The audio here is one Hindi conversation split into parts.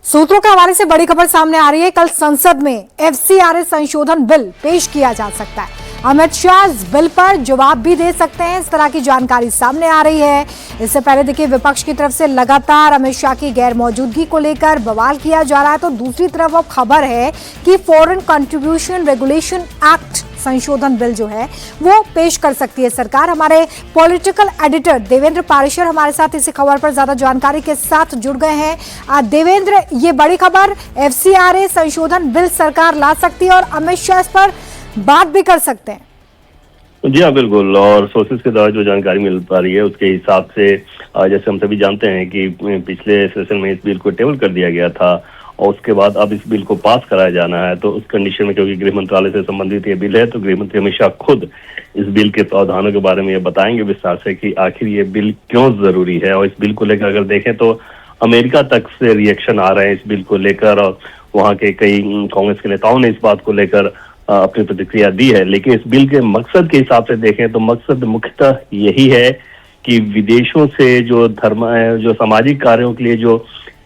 सूत्रों के हवाले से बड़ी खबर सामने आ रही है। कल संसद में एफसीआरए संशोधन बिल पेश किया जा सकता है। अमित शाह इस बिल पर जवाब भी दे सकते हैं, इस तरह की जानकारी सामने आ रही है। इससे पहले देखिए, विपक्ष की तरफ से लगातार अमित शाह की गैर मौजूदगी को लेकर बवाल किया जा रहा है, तो दूसरी तरफ अब खबर है कि फॉरेन कंट्रीब्यूशन रेगुलेशन एक्ट संशोधन बिल जो है वो पेश कर सकती है सरकार। हमारे पॉलिटिकल एडिटर देवेंद्र पारेशर हमारे साथ इसी खबर पर ज्यादा जानकारी के साथ जुड़ गए हैं। देवेंद्र, ये बड़ी खबर, एफसीआरए संशोधन बिल सरकार ला सकती है और अमित शाह इस पर बात भी कर सकते हैं। जी हाँ, बिल्कुल। और सोर्सेज के द्वारा जो जानकारी मिल पा रही है उसके हिसाब से जैसे हम सभी जानते हैं कि पिछले सेशन में इस बिल को टेबल कर दिया गया था और उसके बाद अब इस बिल को पास कराया जाना है। तो उस कंडीशन में, क्योंकि गृह मंत्रालय से संबंधित ये बिल है, तो गृह मंत्री अमित शाह खुद इस बिल के प्रावधानों के बारे में ये बताएंगे विस्तार से कि आखिर ये बिल क्यों जरूरी है। और इस बिल को लेकर अगर देखें तो अमेरिका तक से रिएक्शन आ रहे हैं इस बिल को लेकर, और वहाँ के कई कांग्रेस के नेताओं ने इस बात को लेकर अपनी प्रतिक्रिया दी है। लेकिन इस बिल के मकसद के हिसाब से देखें तो मकसद मुख्यतः यही है कि विदेशों से जो सामाजिक कार्यों के लिए जो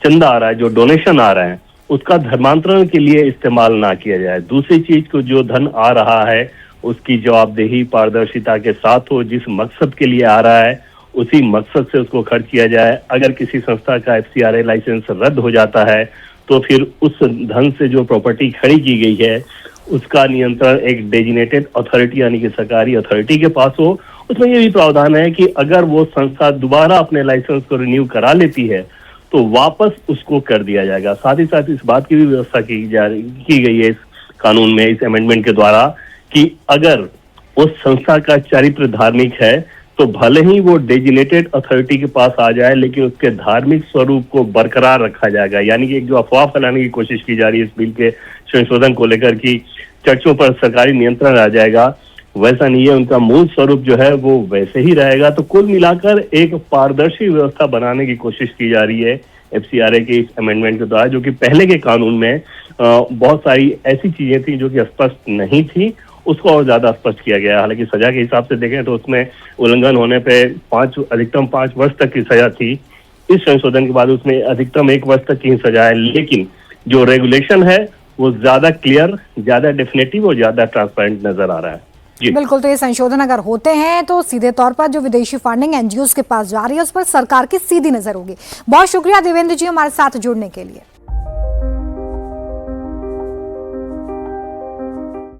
चंदा आ रहा है, जो डोनेशन आ रहा है, उसका धर्मांतरण के लिए इस्तेमाल ना किया जाए। दूसरी चीज को, जो धन आ रहा है उसकी जवाबदेही पारदर्शिता के साथ हो, जिस मकसद के लिए आ रहा है उसी मकसद से उसको खर्च किया जाए। अगर किसी संस्था का एफसीआरए लाइसेंस रद्द हो जाता है तो फिर उस धन से जो प्रॉपर्टी खड़ी की गई है उसका नियंत्रण एक डेजिनेटेड अथॉरिटी यानी कि सरकारी अथॉरिटी के पास हो। उसमें यह भी प्रावधान है कि अगर वो संस्था दोबारा अपने लाइसेंस को रिन्यू करा लेती है तो वापस उसको कर दिया जाएगा। साथ ही साथ इस बात की भी व्यवस्था की गई है इस कानून में, इस अमेंडमेंट के द्वारा, कि अगर उस संस्था का चरित्र धार्मिक है तो भले ही वो डेजिनेटेड अथॉरिटी के पास आ जाए, लेकिन उसके धार्मिक स्वरूप को बरकरार रखा जाएगा। यानी कि एक जो अफवाह फैलाने की कोशिश की जा रही है इस बिल के संशोधन को लेकर कि चर्चों पर सरकारी नियंत्रण आ जाएगा, वैसा नहीं है। उनका मूल स्वरूप जो है वो वैसे ही रहेगा। तो कुल मिलाकर एक पारदर्शी व्यवस्था बनाने की कोशिश की जा रही है एफसीआरए के इस अमेंडमेंट के द्वारा, जो कि पहले के कानून में बहुत सारी ऐसी चीजें थी जो कि स्पष्ट नहीं थी, उसको और ज्यादा स्पष्ट किया गया। हालांकि सजा के हिसाब से देखें तो उसमें उल्लंघन होने पे अधिकतम 5 वर्ष तक की सजा थी। इस संशोधन के बाद उसमें अधिकतम 1 वर्ष तक की सजा है, लेकिन जो रेगुलेशन है वो ज्यादा क्लियर, ज्यादा डेफिनेटिव और ज्यादा ट्रांसपेरेंट नजर आ रहा है। बिल्कुल, तो ये संशोधन अगर होते हैं तो सीधे तौर पर जो विदेशी फंडिंग एनजीओ के पास जा रही है उस पर सरकार की सीधी नजर होगी। बहुत शुक्रिया देवेंद्र जी हमारे साथ जुड़ने के लिए।